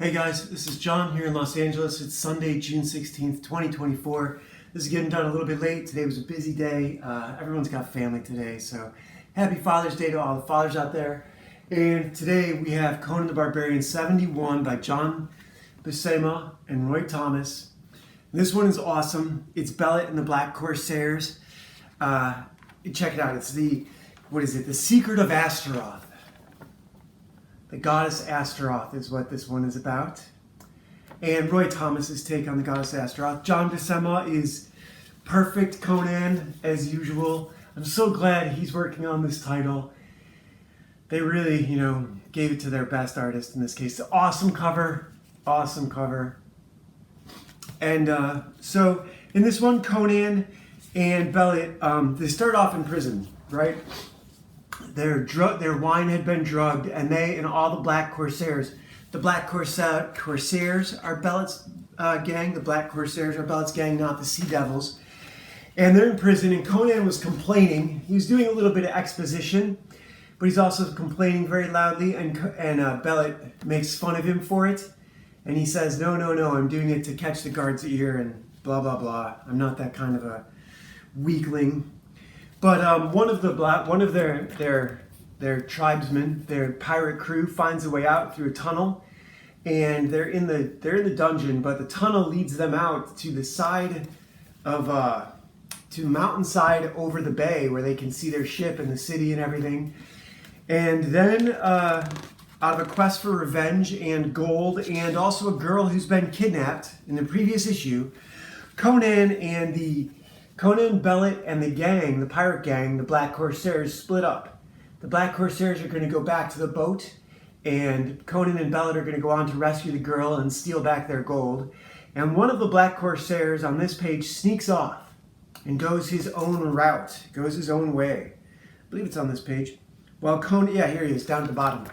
Hey guys, this is John here in Los Angeles. It's Sunday, June 16th, 2024. This is getting done a little bit late. Today was a busy day. Everyone's got family today, so happy Father's Day to all the fathers out there. And today we have Conan the Barbarian 71 by John Buscema and Roy Thomas. This one is awesome. It's Bellet and the Black Corsairs. Check it out. It's the Secret of Astaroth. The goddess Astaroth is what this one is about. And Roy Thomas's take on the goddess Astaroth. John Buscema is perfect Conan as usual. I'm so glad he's working on this title. They really, gave it to their best artist in this case. Awesome cover. Awesome cover. And so in this one, Conan and Bellet, they start off in prison, right? Their wine had been drugged, and they and all the Black Corsairs. The Black Corsairs are Bellet's gang. The Black Corsairs are Bellet's gang, not the Sea Devils. And they're in prison, and Conan was complaining. He was doing a little bit of exposition, but he's also complaining very loudly, and Bellet makes fun of him for it. And he says, no, I'm doing it to catch the guard's ear, and blah, blah, blah. I'm not that kind of a weakling. But one of their tribesmen, their pirate crew, finds a way out through a tunnel, and they're in the dungeon. But the tunnel leads them out to the side of to the mountainside over the bay, where they can see their ship and the city and everything. And then, out of a quest for revenge and gold, and also a girl who's been kidnapped in the previous issue, Conan, Bellet, and the gang, the pirate gang, the Black Corsairs, split up. The Black Corsairs are going to go back to the boat, and Conan and Bellet are going to go on to rescue the girl and steal back their gold. And one of the Black Corsairs on this page sneaks off and goes his own route, goes his own way. I believe it's on this page. While Conan, yeah, here he is, down at the bottom.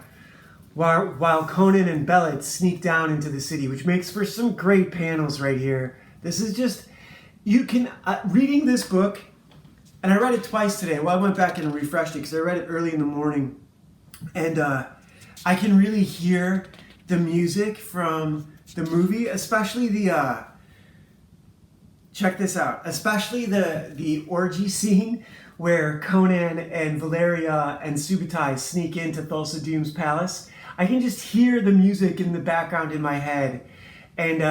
While Conan and Bellet sneak down into the city, which makes for some great panels right here. This is just... You can, reading this book, and I read it twice today. Well, I went back and refreshed it because I read it early in the morning. And I can really hear the music from the movie, especially check this out, especially the orgy scene where Conan and Valeria and Subutai sneak into Thulsa Doom's palace. I can just hear the music in the background in my head. And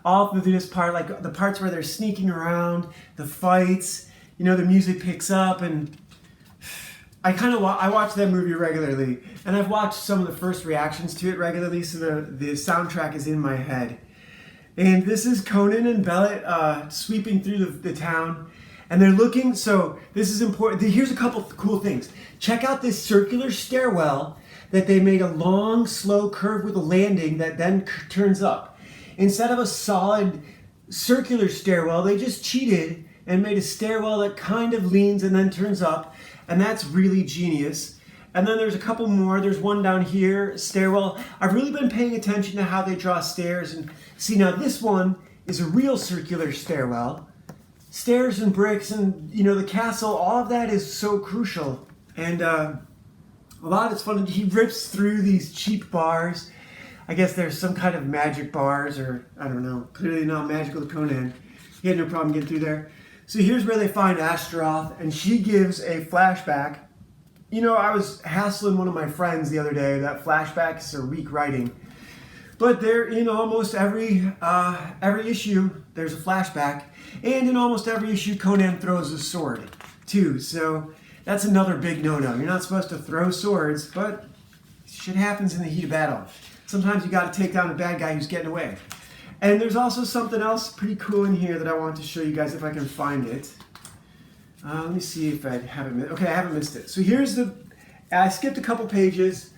all through this part, like the parts where they're sneaking around, the fights, the music picks up, and I watch that movie regularly, and I've watched some of the first reactions to it regularly, so the soundtrack is in my head. And this is Conan and Bellet sweeping through the town, and they're looking, so this is important. Here's a couple cool things. Check out this circular stairwell that they made a long, slow curve with a landing that then turns up. Instead of a solid circular stairwell, they just cheated and made a stairwell that kind of leans and then turns up, and that's really genius. And then there's a couple more. There's one down here, stairwell. I've really been paying attention to how they draw stairs, and see, now this one is a real circular stairwell. Stairs and bricks and, the castle, all of that is so crucial. And a lot, it's fun. He rips through these cheap bars. I guess there's some kind of magic bars, or I don't know, clearly not magical to Conan. He had no problem getting through there. So here's where they find Astaroth, and she gives a flashback. I was hassling one of my friends the other day that flashbacks are weak writing. But they're in almost every issue, there's a flashback. And in almost every issue, Conan throws a sword, too. So that's another big no-no. You're not supposed to throw swords, but shit happens in the heat of battle. Sometimes you got to take down a bad guy who's getting away. And there's also something else pretty cool in here that I want to show you guys if I can find it. Let me see if I haven't missed. Okay, I haven't missed it. So here's I skipped a couple pages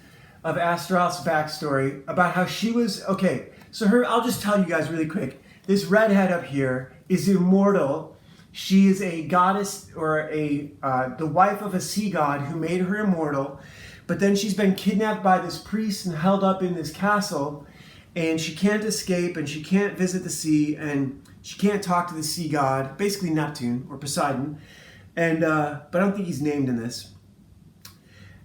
of Astaroth's backstory about how she was, okay, so I'll just tell you guys really quick. This redhead up here is immortal. She is a goddess, or the wife of a sea god who made her immortal. But then she's been kidnapped by this priest and held up in this castle, and she can't escape, and she can't visit the sea, and she can't talk to the sea god, basically Neptune or Poseidon, and but I don't think he's named in this.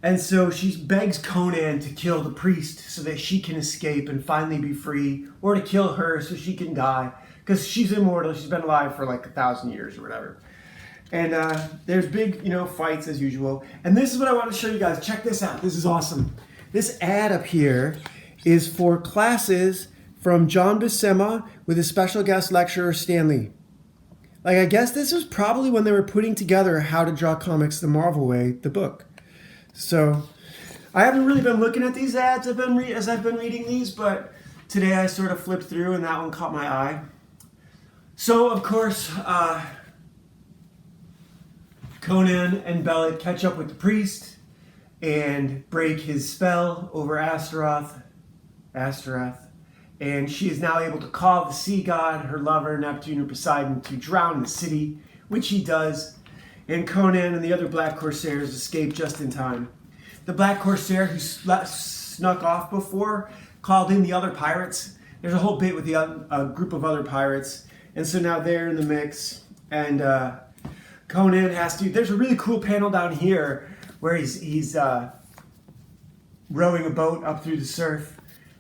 And so she begs Conan to kill the priest so that she can escape and finally be free, or to kill her so she can die, because she's immortal. She's been alive for like 1,000 years or whatever. And there's big, fights as usual. And this is what I want to show you guys. Check this out. This is awesome. This ad up here is for classes from John Buscema with a special guest lecturer, Stanley. Like, I guess this was probably when they were putting together How to Draw Comics the Marvel Way, the book. So I haven't really been looking at these ads as I've been reading these, but today I sort of flipped through and that one caught my eye. So, of course, Conan and Belit catch up with the priest and break his spell over Astaroth, and she is now able to call the sea god, her lover, Neptune or Poseidon, to drown the city, which he does, and Conan and the other Black Corsairs escape just in time. The Black Corsair who snuck off before called in the other pirates. There's a whole bit with a group of other pirates, and so now they're in the mix, and Conan has to. There's a really cool panel down here where he's rowing a boat up through the surf,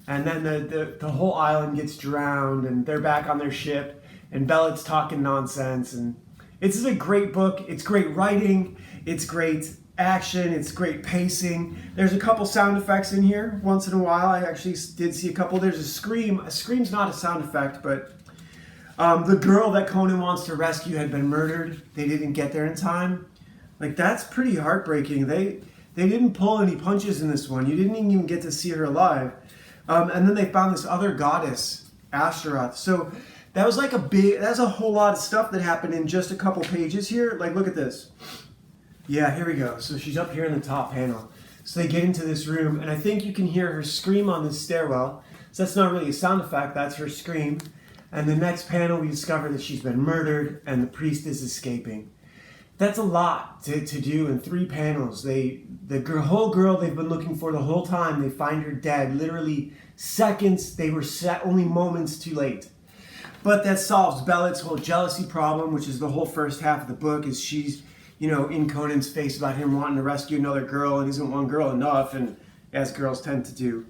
and then the whole island gets drowned, and they're back on their ship, and Belit's talking nonsense, and it's a great book. It's great writing. It's great action. It's great pacing. There's a couple sound effects in here once in a while. I actually did see a couple. There's a scream. A scream's not a sound effect, but the girl that Conan wants to rescue had been murdered. They didn't get there in time. Like, that's pretty heartbreaking. They didn't pull any punches in this one. You didn't even get to see her alive. And then they found this other goddess, Astaroth. So that was like that's a whole lot of stuff that happened in just a couple pages here. Like, look at this. Yeah, here we go. So she's up here in the top panel. So they get into this room, and I think you can hear her scream on this stairwell. So that's not really a sound effect, that's her scream. And the next panel, we discover that she's been murdered and the priest is escaping. That's a lot to do in 3 panels. The whole girl they've been looking for the whole time, they find her dead. Literally seconds, they were set only moments too late. But that solves Belit's whole jealousy problem, which is the whole first half of the book, is she's, in Conan's face about him wanting to rescue another girl, and isn't one girl enough, and as girls tend to do.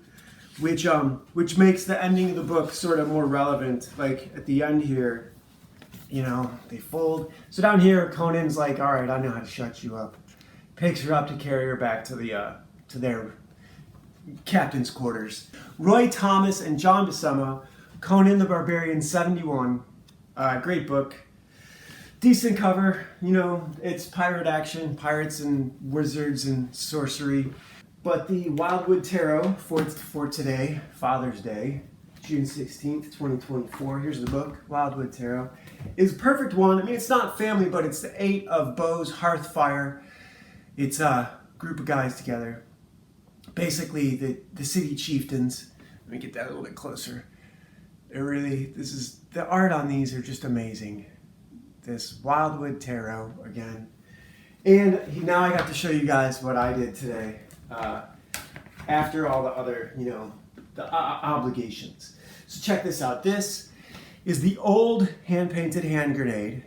Which makes the ending of the book sort of more relevant. Like, at the end here, they fold. So down here, Conan's like, all right, I know how to shut you up. Picks her up to carry her back to their captain's quarters. Roy Thomas and John Buscema, Conan the Barbarian 71. Great book. Decent cover. It's pirate action, pirates and wizards and sorcery. But the Wildwood Tarot for today, Father's Day, June 16th, 2024. Here's the book, Wildwood Tarot. Is a perfect one. I mean, it's not family, but it's the 8 of Bows, Hearthfire. It's a group of guys together. Basically, the city chieftains. Let me get that a little bit closer. The art on these are just amazing. This Wildwood Tarot again. And now I got to show you guys what I did today. After all the other, the obligations. So check this out. This is the old hand-painted hand grenade.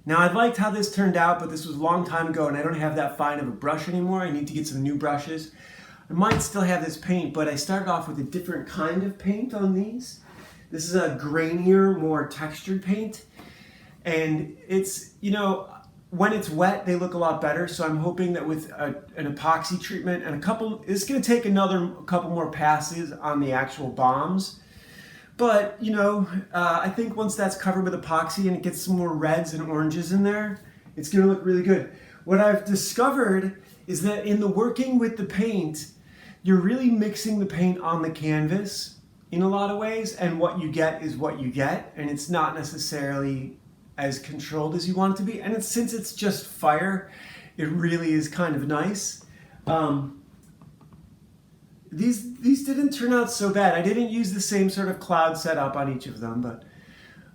Now, I liked how this turned out, but this was a long time ago, and I don't have that fine of a brush anymore. I need to get some new brushes. I might still have this paint, but I started off with a different kind of paint on these. This is a grainier, more textured paint. And it's, when it's wet, they look a lot better. So I'm hoping that with an epoxy treatment and it's going to take a couple more passes on the actual bombs. But, I think once that's covered with epoxy and it gets some more reds and oranges in there, it's going to look really good. What I've discovered is that in the working with the paint, you're really mixing the paint on the canvas in a lot of ways. And what you get is what you get. And it's not necessarily as controlled as you want it to be. And since it's just fire, it really is kind of nice. These didn't turn out so bad. I didn't use the same sort of cloud setup on each of them, but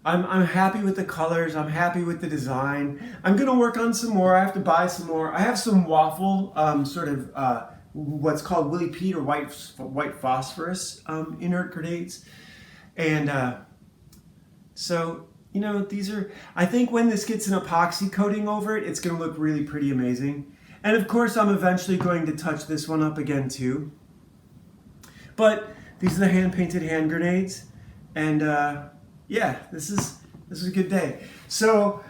I'm happy with the colors. I'm happy with the design. I'm gonna work on some more. I have to buy some more. I have some waffle, what's called Willie Pete or white phosphorus inert grenades. And so, these are, I think when this gets an epoxy coating over it, it's going to look really pretty amazing. And of course, I'm eventually going to touch this one up again too. But these are the hand-painted hand grenades, and yeah, this is a good day. So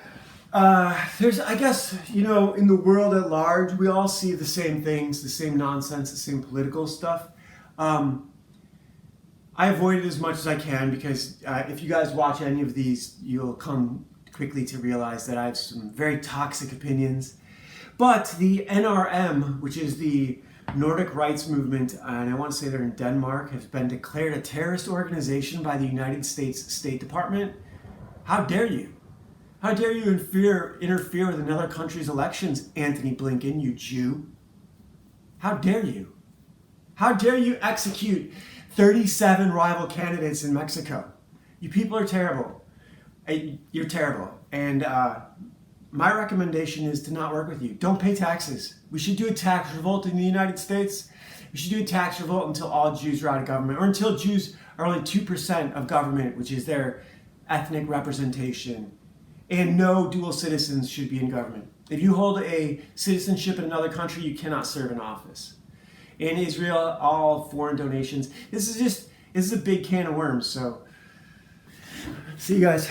there's, I guess, you know, in the world at large, we all see the same things, the same nonsense, the same political stuff. I avoid it as much as I can because if you guys watch any of these, you'll come quickly to realize that I have some very toxic opinions. But the NRM, which is the Nordic Rights Movement, and I want to say they're in Denmark, has been declared a terrorist organization by the United States State Department. How dare you? How dare you interfere with another country's elections, Anthony Blinken, you Jew? How dare you? How dare you execute 37 rival candidates in Mexico? You people are terrible. You're terrible. And my recommendation is to not work with you. Don't pay taxes. We should do a tax revolt in the United States. We should do a tax revolt until all Jews are out of government, or until Jews are only 2% of government, which is their ethnic representation. And no dual citizens should be in government. If you hold a citizenship in another country, you cannot serve in office. In Israel, all foreign donations. This is a big can of worms. So, see you guys.